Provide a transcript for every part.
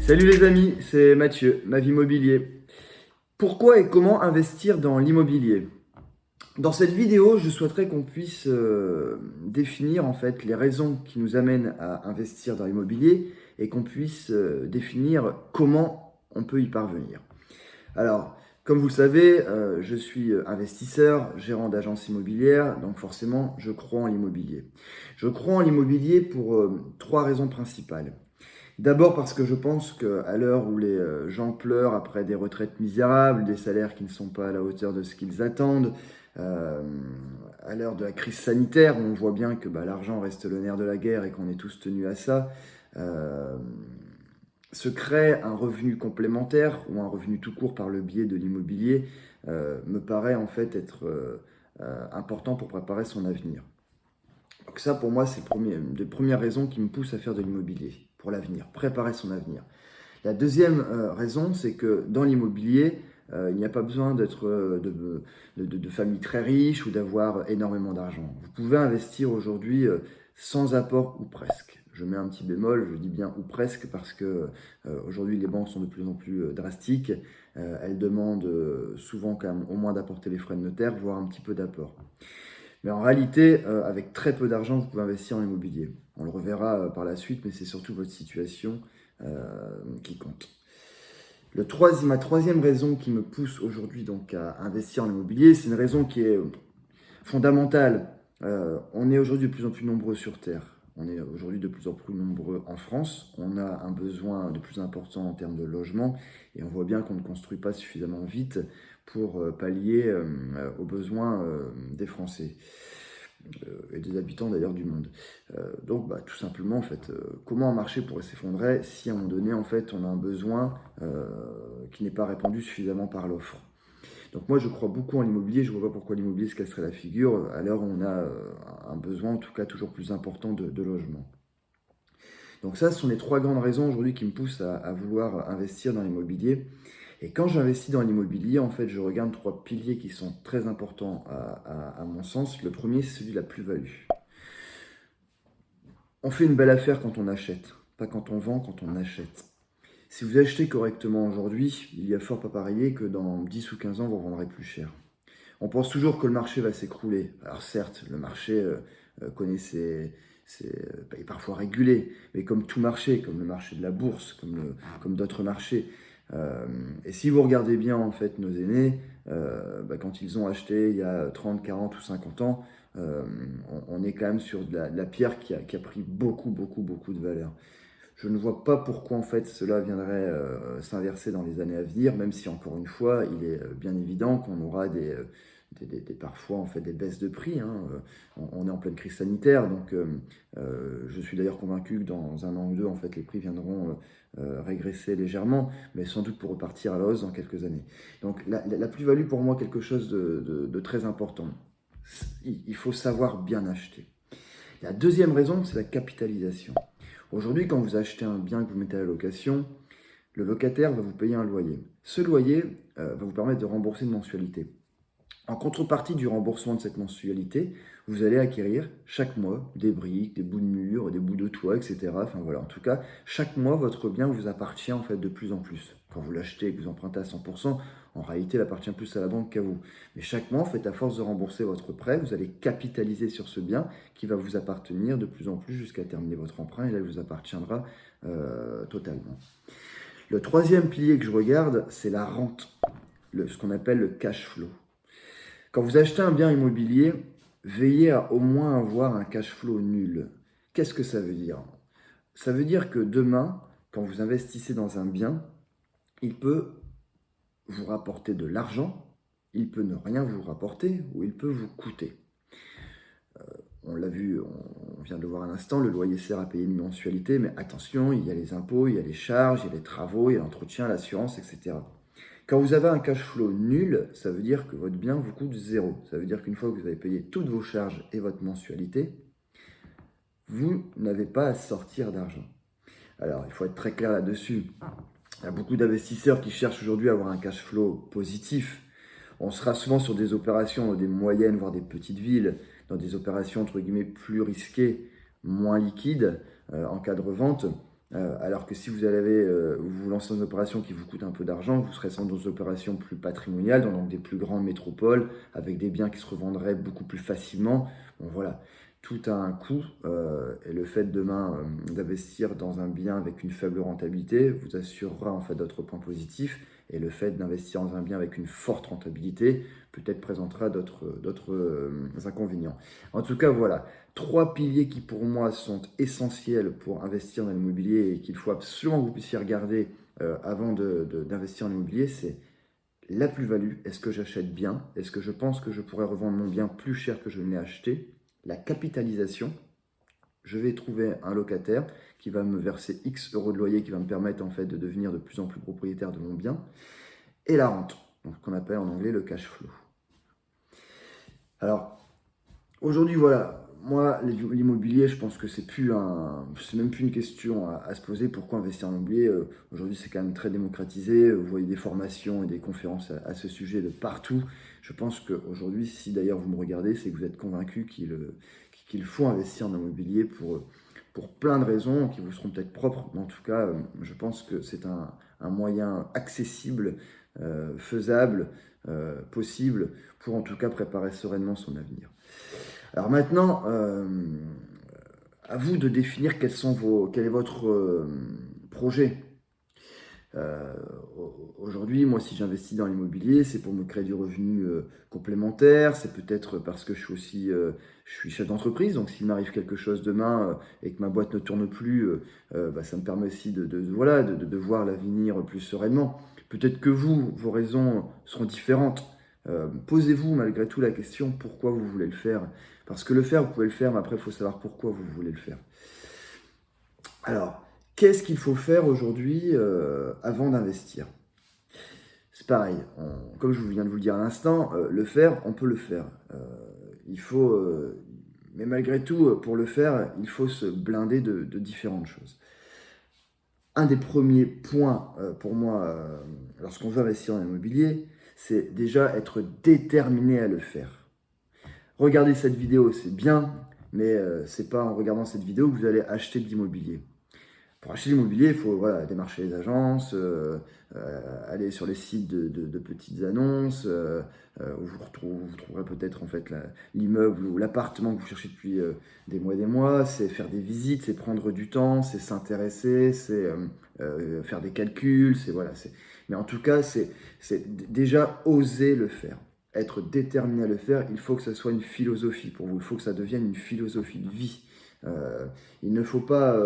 Salut les amis, c'est Mathieu, Ma Vie Immobilier. Pourquoi et comment investir dans l'immobilier? Dans cette vidéo, je souhaiterais qu'on puisse définir en fait les raisons qui nous amènent à investir dans l'immobilier et qu'on puisse définir comment on peut y parvenir. Alors, comme vous le savez, je suis investisseur, gérant d'agence immobilière, donc forcément, je crois en l'immobilier. Je crois en l'immobilier pour trois raisons principales. D'abord parce que je pense qu'à l'heure où les gens pleurent après des retraites misérables, des salaires qui ne sont pas à la hauteur de ce qu'ils attendent, euh, à l'heure de la crise sanitaire, où on voit bien que l'argent reste le nerf de la guerre et qu'on est tous tenus à ça, euh, se crée un revenu complémentaire ou un revenu tout court par le biais de l'immobilier me paraît en fait être important pour préparer son avenir. Donc ça, pour moi, c'est une des premières raisons qui me pousse à faire de l'immobilier, pour l'avenir, préparer son avenir. La deuxième raison, c'est que dans l'immobilier, il n'y a pas besoin d'être de famille très riche ou d'avoir énormément d'argent. Vous pouvez investir aujourd'hui sans apport ou presque. Je mets un petit bémol, je dis bien ou presque parce que aujourd'hui les banques sont de plus en plus drastiques. Elles demandent souvent quand même au moins d'apporter les frais de notaire, voire un petit peu d'apport. Mais en réalité, avec très peu d'argent, vous pouvez investir en immobilier. On le reverra par la suite, mais c'est surtout votre situation qui compte. Ma troisième raison qui me pousse aujourd'hui donc à investir en immobilier, c'est une raison qui est fondamentale. On est aujourd'hui de plus en plus nombreux sur Terre. On est aujourd'hui de plus en plus nombreux en France. On a un besoin de plus important en termes de logement et on voit bien qu'on ne construit pas suffisamment vite pour pallier aux besoins des Français et des habitants d'ailleurs du monde. Donc tout simplement en fait, comment un marché pourrait s'effondrer si à un moment donné en fait on a un besoin qui n'est pas répondu suffisamment par l'offre. Donc moi je crois beaucoup en l'immobilier, je ne vois pas pourquoi l'immobilier se casserait la figure à l'heure où on a un besoin en tout cas toujours plus important de logement. Donc ça, ce sont les trois grandes raisons aujourd'hui qui me poussent à vouloir investir dans l'immobilier. Et quand j'investis dans l'immobilier, en fait, je regarde trois piliers qui sont très importants à mon sens. Le premier, c'est celui de la plus-value. On fait une belle affaire quand on achète, pas quand on vend, quand on achète. Si vous achetez correctement aujourd'hui, il y a fort à parier que dans 10 ou 15 ans, vous vendrez plus cher. On pense toujours que le marché va s'écrouler. Alors certes, le marché connaît est parfois régulé, mais comme tout marché, comme le marché de la bourse, comme d'autres marchés. Et si vous regardez bien en fait nos aînés, quand ils ont acheté il y a 30, 40 ou 50 ans, on est quand même sur de la pierre qui a pris beaucoup, beaucoup, beaucoup de valeur. Je ne vois pas pourquoi en fait cela viendrait s'inverser dans les années à venir, même si encore une fois, il est bien évident qu'on aura parfois en fait des baisses de prix. Hein. On est en pleine crise sanitaire, donc je suis d'ailleurs convaincu que dans un an ou deux, en fait, les prix viendront régresser légèrement, mais sans doute pour repartir à la hausse dans quelques années. Donc la plus-value pour moi, quelque chose de très important. Il faut savoir bien acheter. La deuxième raison, c'est la capitalisation. Aujourd'hui, quand vous achetez un bien que vous mettez à la location, le locataire va vous payer un loyer. Ce loyer va vous permettre de rembourser une mensualité. En contrepartie du remboursement de cette mensualité, vous allez acquérir chaque mois des briques, des bouts de mur, des bouts de toit, etc. Enfin voilà, en tout cas, chaque mois, votre bien vous appartient en fait de plus en plus. Quand vous l'achetez et que vous empruntez à 100%, en réalité, il appartient plus à la banque qu'à vous. Mais chaque mois, en fait, à force de rembourser votre prêt, vous allez capitaliser sur ce bien qui va vous appartenir de plus en plus jusqu'à terminer votre emprunt et là, il vous appartiendra totalement. Le troisième pilier que je regarde, c'est la rente, ce qu'on appelle le cash flow. Quand vous achetez un bien immobilier, veillez à au moins avoir un cash flow nul. Qu'est-ce que ça veut dire? Ça veut dire que demain, quand vous investissez dans un bien, il peut vous rapporter de l'argent, il peut ne rien vous rapporter ou il peut vous coûter. On l'a vu, on vient de le voir à l'instant, le loyer sert à payer une mensualité, mais attention, il y a les impôts, il y a les charges, il y a les travaux, il y a l'entretien, l'assurance, etc. Quand vous avez un cash flow nul, ça veut dire que votre bien vous coûte zéro. Ça veut dire qu'une fois que vous avez payé toutes vos charges et votre mensualité, vous n'avez pas à sortir d'argent. Alors, il faut être très clair là-dessus. Il y a beaucoup d'investisseurs qui cherchent aujourd'hui à avoir un cash flow positif. On sera souvent sur des opérations dans des moyennes, voire des petites villes, dans des opérations entre guillemets plus risquées, moins liquides en cas de revente. Alors que si vous allez vous lancer dans une opération qui vous coûte un peu d'argent, vous serez sans doute dans des opérations plus patrimoniales, dans donc des plus grandes métropoles, avec des biens qui se revendraient beaucoup plus facilement. Bon voilà, tout a un coût, et le fait demain d'investir dans un bien avec une faible rentabilité vous assurera en fait d'autres points positifs, et le fait d'investir dans un bien avec une forte rentabilité peut-être présentera d'autres inconvénients. En tout cas, voilà. 3 piliers qui pour moi sont essentiels pour investir dans l'immobilier et qu'il faut absolument que vous puissiez regarder avant d'investir en immobilier, c'est la plus-value. Est-ce que j'achète bien? Est-ce que je pense que je pourrais revendre mon bien plus cher que je ne l'ai acheté? La capitalisation. Je vais trouver un locataire qui va me verser X euros de loyer, qui va me permettre en fait de devenir de plus en plus propriétaire de mon bien. Et la rente, donc ce qu'on appelle en anglais le cash flow. Alors, aujourd'hui, voilà, moi, l'immobilier, je pense que c'est même plus une question à se poser. Pourquoi investir en immobilier? Aujourd'hui, c'est quand même très démocratisé. Vous voyez des formations et des conférences à ce sujet de partout. Je pense qu'aujourd'hui, si d'ailleurs vous me regardez, c'est que vous êtes convaincu qu'il faut investir en immobilier pour plein de raisons qui vous seront peut-être propres. Mais en tout cas, je pense que c'est un moyen accessible, faisable, possible pour en tout cas préparer sereinement son avenir. Alors maintenant, à vous de définir quel est votre projet. Aujourd'hui, moi, si j'investis dans l'immobilier, c'est pour me créer du revenu complémentaire. C'est peut-être parce que je suis chef d'entreprise. Donc, s'il m'arrive quelque chose demain et que ma boîte ne tourne plus, ça me permet aussi voilà, de voir l'avenir plus sereinement. Peut-être que vos raisons seront différentes. Posez-vous malgré tout la question pourquoi vous voulez le faire. Parce que le faire, vous pouvez le faire, mais après, il faut savoir pourquoi vous voulez le faire. Alors, qu'est-ce qu'il faut faire aujourd'hui avant d'investir? C'est pareil, comme je viens de vous le dire à l'instant, le faire, on peut le faire. Il faut, mais malgré tout, pour le faire, il faut se blinder de différentes choses. Un des premiers points pour moi, lorsqu'on veut investir dans l'immobilier, c'est déjà être déterminé à le faire. Regardez cette vidéo, c'est bien, mais c'est pas en regardant cette vidéo que vous allez acheter de l'immobilier. Pour acheter l'immobilier, il faut démarcher les agences, aller sur les sites de petites annonces, où vous trouverez peut-être en fait l'immeuble ou l'appartement que vous cherchez depuis des mois et des mois. C'est faire des visites, c'est prendre du temps, c'est s'intéresser, c'est faire des calculs. Mais en tout cas, c'est déjà oser le faire. Être déterminé à le faire, il faut que ça soit une philosophie pour vous, il faut que ça devienne une philosophie de vie. Il ne faut pas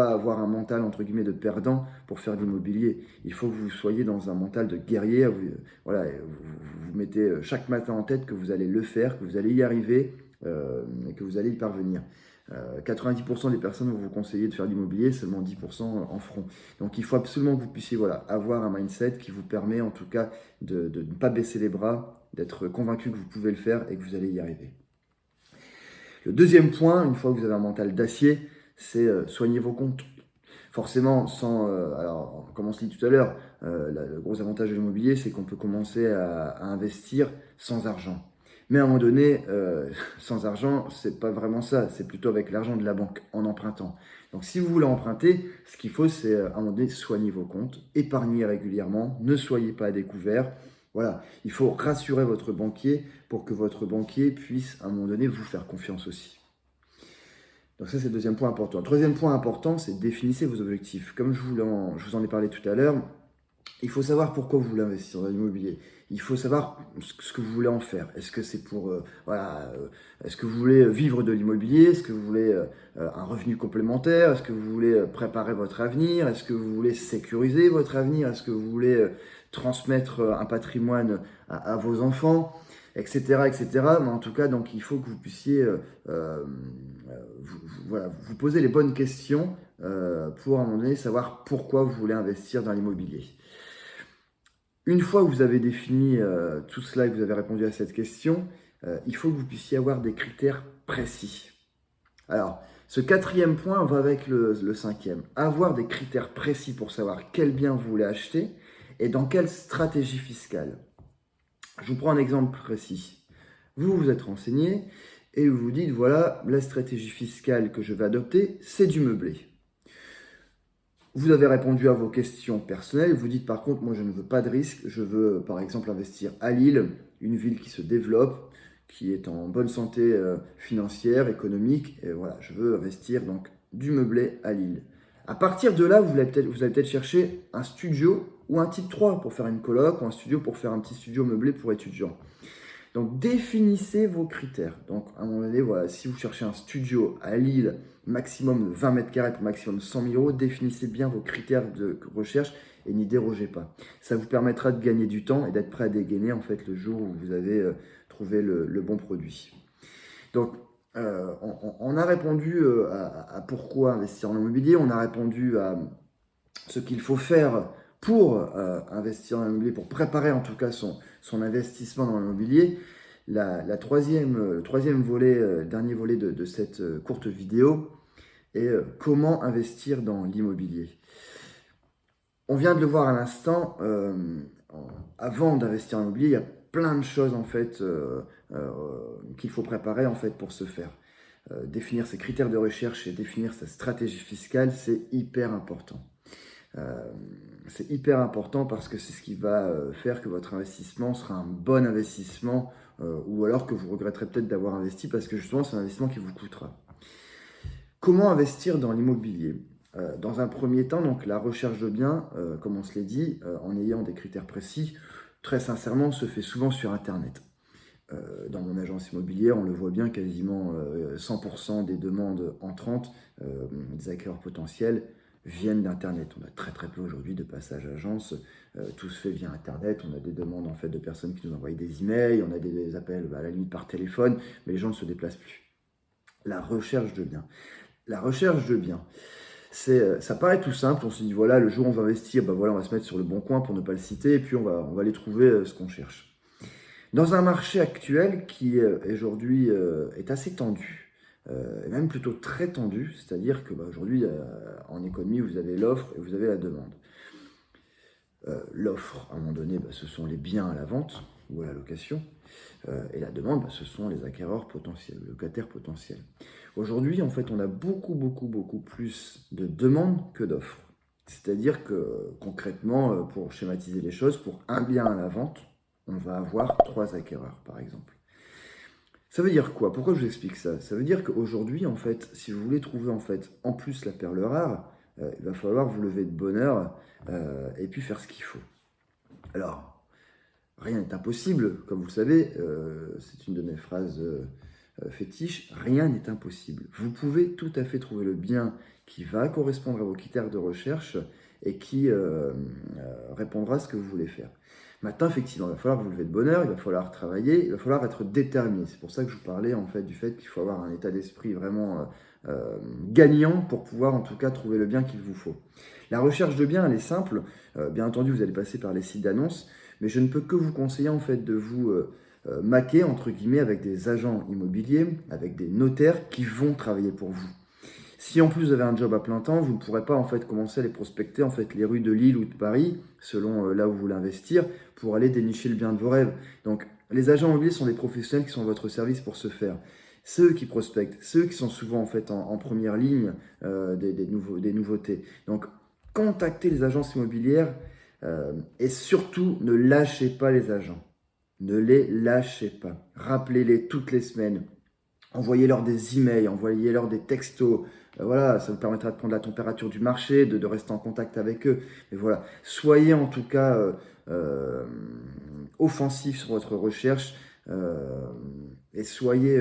avoir un mental entre guillemets de perdant pour faire de l'immobilier. Il faut que vous soyez dans un mental de guerrier. Vous mettez chaque matin en tête que vous allez le faire, que vous allez y arriver, et que vous allez y parvenir. 90% des personnes vont vous conseiller de faire de l'immobilier, seulement 10% en feront. Donc il faut absolument que vous puissiez avoir un mindset qui vous permet en tout cas de ne pas baisser les bras, d'être convaincu que vous pouvez le faire et que vous allez y arriver. Le deuxième point, une fois que vous avez un mental d'acier, c'est soigner vos comptes. Forcément, alors comme on se dit tout à l'heure, le gros avantage de l'immobilier, c'est qu'on peut commencer à investir sans argent. Mais à un moment donné, sans argent, c'est pas vraiment ça. C'est plutôt avec l'argent de la banque, en empruntant. Donc si vous voulez emprunter, ce qu'il faut, c'est à un moment donné, soigner vos comptes, épargner régulièrement, ne soyez pas à découvert. Voilà, il faut rassurer votre banquier pour que votre banquier puisse à un moment donné vous faire confiance aussi. Donc ça, c'est le deuxième point important. Le troisième point important, c'est définissez vos objectifs. Comme je vous en ai parlé tout à l'heure, il faut savoir pourquoi vous voulez investir dans l'immobilier. Il faut savoir ce que vous voulez en faire. Est-ce que c'est est-ce que vous voulez vivre de l'immobilier? Est-ce que vous voulez un revenu complémentaire? Est-ce que vous voulez préparer votre avenir? Est-ce que vous voulez sécuriser votre avenir? Est-ce que vous voulez transmettre un patrimoine à vos enfants? Etc., etc. Mais en tout cas, donc, il faut que vous puissiez vous poser les bonnes questions pour à un moment donné savoir pourquoi vous voulez investir dans l'immobilier. Une fois que vous avez défini tout cela et que vous avez répondu à cette question, il faut que vous puissiez avoir des critères précis. Alors, ce quatrième point va avec le cinquième. Avoir des critères précis pour savoir quel bien vous voulez acheter et dans quelle stratégie fiscale. Je vous prends un exemple précis. Vous vous êtes renseigné et vous vous dites, voilà, la stratégie fiscale que je vais adopter, c'est du meublé. Vous avez répondu à vos questions personnelles. Vous dites par contre, moi je ne veux pas de risque. Je veux par exemple investir à Lille, une ville qui se développe, qui est en bonne santé financière, économique. Et voilà, je veux investir donc du meublé à Lille. À partir de là, vous allez peut-être chercher un studio ou un type 3 pour faire une coloc ou un studio pour faire un petit studio meublé pour étudiants. Donc définissez vos critères. Donc à un moment donné, voilà, si vous cherchez un studio à Lille, maximum 20 mètres carrés pour maximum 100 000 euros, définissez bien vos critères de recherche et n'y dérogez pas. Ça vous permettra de gagner du temps et d'être prêt à dégainer en fait le jour où vous avez trouvé le bon produit. Donc on a répondu à pourquoi investir en immobilier, on a répondu à ce qu'il faut faire pour investir dans l'immobilier, pour préparer en tout cas son investissement dans l'immobilier. Le troisième volet, dernier volet de cette courte vidéo est comment investir dans l'immobilier. On vient de le voir à l'instant, avant d'investir en immobilier, il y a plein de choses en fait qu'il faut préparer en fait pour ce faire. Définir ses critères de recherche et définir sa stratégie fiscale, c'est hyper important. C'est hyper important parce que c'est ce qui va faire que votre investissement sera un bon investissement ou alors que vous regretterez peut-être d'avoir investi parce que justement c'est un investissement qui vous coûtera. Comment investir dans l'immobilier? Dans un premier temps, donc la recherche de biens, comme on se l'est dit, en ayant des critères précis, très sincèrement, se fait souvent sur Internet. Dans mon agence immobilière, on le voit bien, quasiment 100% des demandes entrantes des acquéreurs potentiels viennent d'Internet. On a très peu aujourd'hui de passage agence, tout se fait via Internet. On a des demandes en fait de personnes qui nous envoient des emails, on a des appels à la limite par téléphone, mais les gens ne se déplacent plus. La recherche de biens. La recherche de biens. Ça paraît tout simple, on se dit voilà, le jour où on va investir, ben voilà, on va se mettre sur le bon coin pour ne pas le citer, et puis on va aller trouver ce qu'on cherche. Dans un marché actuel qui aujourd'hui est assez tendu, et même plutôt très tendu, c'est-à-dire que aujourd'hui en économie vous avez l'offre et vous avez la demande. L'offre à un moment donné ce sont les biens à la vente ou à la location, et la demande ce sont les acquéreurs potentiels, les locataires potentiels. Aujourd'hui en fait on a beaucoup plus de demandes que d'offres. C'est-à-dire que concrètement, pour schématiser les choses, pour un bien à la vente, on va avoir 3 acquéreurs, par exemple. Ça veut dire quoi? Pourquoi je vous explique ça? Ça veut dire qu'aujourd'hui, en fait, si vous voulez trouver en fait en plus la perle rare, il va falloir vous lever de bonne heure et puis faire ce qu'il faut. Alors, rien n'est impossible, comme vous le savez, c'est une de mes phrases fétiches, rien n'est impossible. Vous pouvez tout à fait trouver le bien qui va correspondre à vos critères de recherche et qui répondra à ce que vous voulez faire. Maintenant, effectivement, il va falloir vous lever de bonne heure, il va falloir travailler, il va falloir être déterminé. C'est pour ça que je vous parlais en fait du fait qu'il faut avoir un état d'esprit vraiment gagnant pour pouvoir en tout cas trouver le bien qu'il vous faut. La recherche de biens, elle est simple. Bien entendu, vous allez passer par les sites d'annonces, mais je ne peux que vous conseiller en fait de vous maquer entre guillemets avec des agents immobiliers, avec des notaires qui vont travailler pour vous. Si en plus vous avez un job à plein temps, vous ne pourrez pas en fait commencer à les prospecter en fait les rues de Lille ou de Paris, selon là où vous voulez investir, pour aller dénicher le bien de vos rêves. Donc les agents immobiliers sont des professionnels qui sont à votre service pour ce faire. Ceux qui prospectent, ceux qui sont souvent en fait en première ligne des nouveautés. Donc contactez les agences immobilières et surtout ne lâchez pas les agents. Ne les lâchez pas. Rappelez-les toutes les semaines. Envoyez-leur des emails, envoyez-leur des textos. Voilà, ça vous permettra de prendre la température du marché, de rester en contact avec eux. Mais voilà, soyez en tout cas offensif sur votre recherche et soyez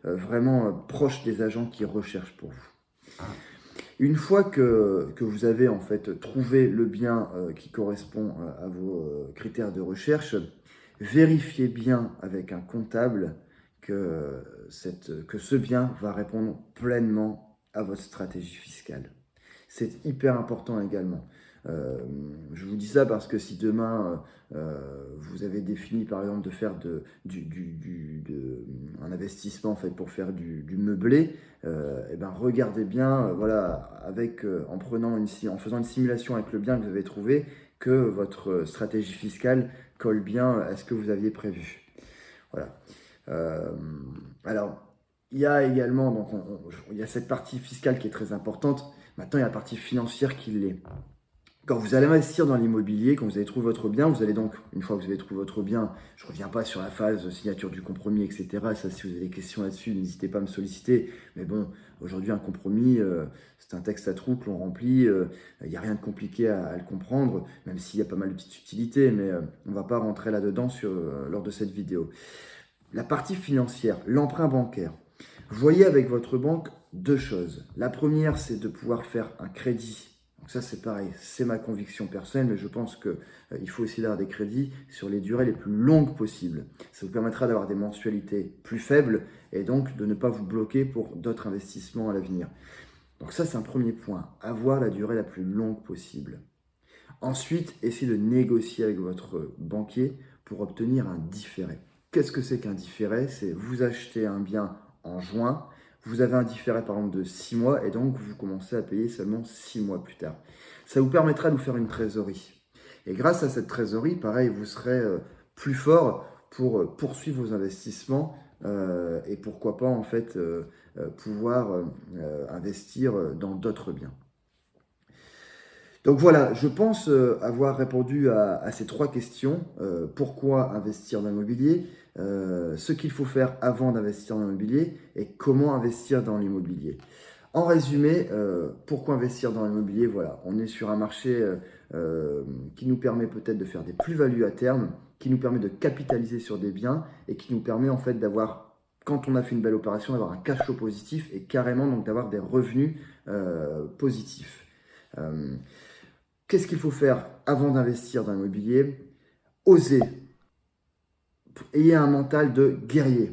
vraiment proche des agents qui recherchent pour vous. Une fois que vous avez en fait trouvé le bien qui correspond à vos critères de recherche, vérifiez bien avec un comptable que ce bien va répondre pleinement à votre stratégie fiscale. C'est hyper important également. Je vous dis ça parce que si demain vous avez défini par exemple de faire un investissement en fait pour faire du meublé, et ben regardez bien, voilà, en faisant une simulation avec le bien que vous avez trouvé, que votre stratégie fiscale colle bien à ce que vous aviez prévu. Voilà. Alors, Il y a également, donc il y a cette partie fiscale qui est très importante. Maintenant, il y a la partie financière qui l'est. Quand vous allez investir dans l'immobilier, quand vous avez trouvé votre bien, vous allez donc, une fois que vous avez trouvé votre bien, je ne reviens pas sur la phase de signature du compromis, etc. Ça, si vous avez des questions là-dessus, n'hésitez pas à me solliciter. Mais bon, aujourd'hui, un compromis, c'est un texte à trous que l'on remplit. Il n'y a rien de compliqué à le comprendre, même s'il y a pas mal de petites subtilités, mais on ne va pas rentrer là-dedans lors de cette vidéo. La partie financière, l'emprunt bancaire. Voyez avec votre banque deux choses. La première, c'est de pouvoir faire un crédit. Donc ça, c'est pareil, c'est ma conviction personnelle, mais je pense qu'il faut aussi avoir des crédits sur les durées les plus longues possibles. Ça vous permettra d'avoir des mensualités plus faibles et donc de ne pas vous bloquer pour d'autres investissements à l'avenir. Donc ça, c'est un premier point, avoir la durée la plus longue possible. Ensuite, essayez de négocier avec votre banquier pour obtenir un différé. Qu'est-ce que c'est qu'un différé? C'est vous achetez un bien en juin, vous avez un différé par exemple de 6 mois et donc vous commencez à payer seulement 6 mois plus tard. Ça vous permettra de vous faire une trésorerie. Et grâce à cette trésorerie, pareil, vous serez plus fort pour poursuivre vos investissements et pourquoi pas en fait pouvoir investir dans d'autres biens. Donc voilà, je pense avoir répondu à ces trois questions. Pourquoi investir dans l'immobilier, ce qu'il faut faire avant d'investir dans l'immobilier et comment investir dans l'immobilier. En résumé, pourquoi investir dans l'immobilier? Voilà, on est sur un marché qui nous permet peut-être de faire des plus-values à terme, qui nous permet de capitaliser sur des biens et qui nous permet en fait d'avoir, quand on a fait une belle opération, d'avoir un cash flow positif et carrément donc d'avoir des revenus positifs. Qu'est-ce qu'il faut faire avant d'investir dans l'immobilier? Osez. Ayez un mental de guerrier.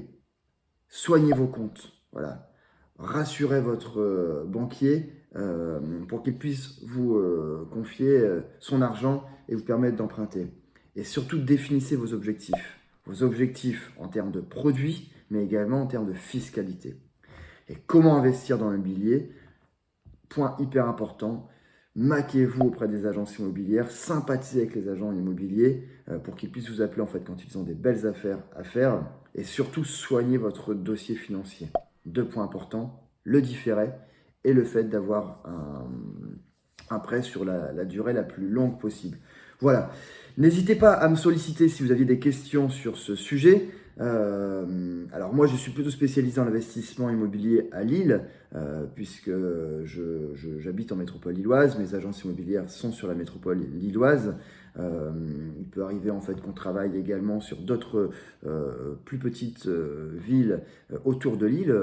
Soignez vos comptes. Voilà. Rassurez votre banquier pour qu'il puisse vous confier son argent et vous permettre d'emprunter. Et surtout, définissez vos objectifs. Vos objectifs en termes de produits, mais également en termes de fiscalité. Et comment investir dans l'immobilier? Point hyper important. Maquez-vous auprès des agences immobilières, sympathisez avec les agents immobiliers pour qu'ils puissent vous appeler en fait quand ils ont des belles affaires à faire et surtout soignez votre dossier financier. Deux points importants, le différé et le fait d'avoir un prêt sur la durée la plus longue possible. Voilà, n'hésitez pas à me solliciter si vous aviez des questions sur ce sujet. Alors moi je suis plutôt spécialisé en investissement immobilier à Lille puisque j'habite en métropole lilloise, mes agences immobilières sont sur la métropole lilloise. Il peut arriver en fait qu'on travaille également sur d'autres plus petites villes autour de Lille.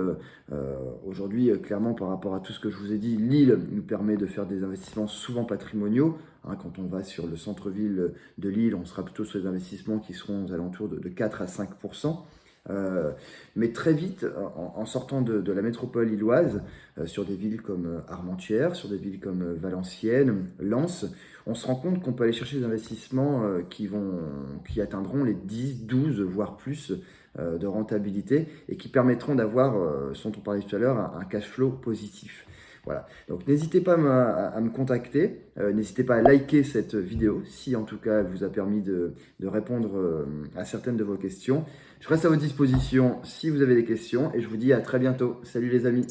Aujourd'hui, clairement, par rapport à tout ce que je vous ai dit, Lille nous permet de faire des investissements souvent patrimoniaux. Quand on va sur le centre-ville de Lille, on sera plutôt sur des investissements qui seront aux alentours de 4 à 5%. Mais très vite, en sortant de la métropole lilloise, sur des villes comme Armentières, sur des villes comme Valenciennes, Lens, on se rend compte qu'on peut aller chercher des investissements qui atteindront les 10, 12, voire plus de rentabilité et qui permettront d'avoir, ce dont on parlait tout à l'heure, un cash flow positif. Voilà, donc n'hésitez pas à me contacter, n'hésitez pas à liker cette vidéo si en tout cas elle vous a permis de répondre à certaines de vos questions. Je reste à votre disposition si vous avez des questions et je vous dis à très bientôt. Salut les amis!